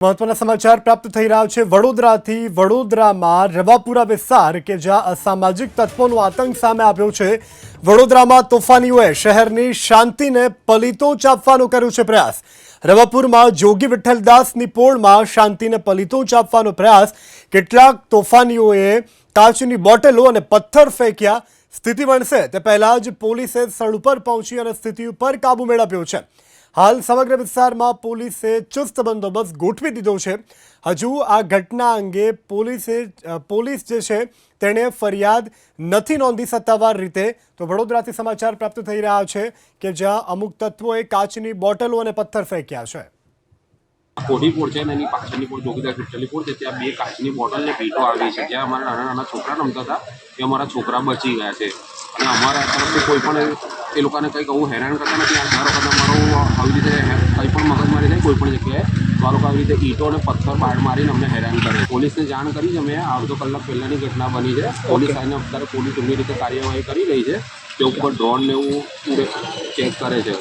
મહત્વના સમાચાર પ્રાપ્ત થઈ રહ્યા છે વડોદરાથી। વડોદરામાં રવાપુરા વિસ્તાર કે જ્યાં અસામાજિક તત્વોનો આતંક સામે આવ્યો છે। વડોદરામાં તોફાનીઓએ શહેરની શાંતિને પલીતો ચાપવાનો કર્યો છે પ્રયાસ। રવાપુરમાં જોગી વિઠ્ઠલદાસની પોળમાં શાંતિને પલીતો ચાપવાનો પ્રયાસ। કેટલાક તોફાનીઓએ કાચની બોટલો અને પથ્થર ફેંક્યા। સ્થિતિ વણસે તે પહેલા જ પોલીસે સ્થળ ઉપર પહોંચી અને સ્થિતિ ઉપર કાબુ મેળવ્યો છે। હાલ સમગ્ર વિસ્તારમાં પોલીસે ચુસ્ત બંદોબસ્ત ગોઠવી દીધો છે। હજુ આ ઘટના અંગે પોલીસ જે છે તેણે ફરિયાદ નથી નોંધી સત્તાવાર રીતે। તો વડોદરાથી સમાચાર પ્રાપ્ત થઈ રહ્યા છે કે જ્યાં અમુક તત્વોએ કાચની બોટલો અને પથ્થર ફેંક્યા છે। કોડીપોળ છે ને એની પાછળની પોળ જોગીદાસ વિઠ્ઠલની પોળ છે, ત્યાં બે કાચની બોટલ ને ભેટો આવી છે। જ્યાં અમારા નાના નાના છોકરા રમતા હતા તે અમારા છોકરા બચી ગયા છે અને અમારા તરફથી કોઈ પણ એ લોકોને કંઈક આવું હેરાન કરતા નથી। આ દર વખત અમારો આવી રીતે કંઈ પણ મગજમારી થાય કોઈ પણ જગ્યાએ તો આ લોકો આવી રીતે ઈંટો અને પથ્થર બાળ મારીને અમને હેરાન કરે। પોલીસને જાણ કરી છે, અમે અડધો કલાક પહેલાંની ઘટના બની છે। પોલીસ આવીને અત્યારે પોલીસ એમની રીતે કાર્યવાહી કરી રહી છે, તે ઉપર ડ્રોન ને એવું ચેક કરે છે।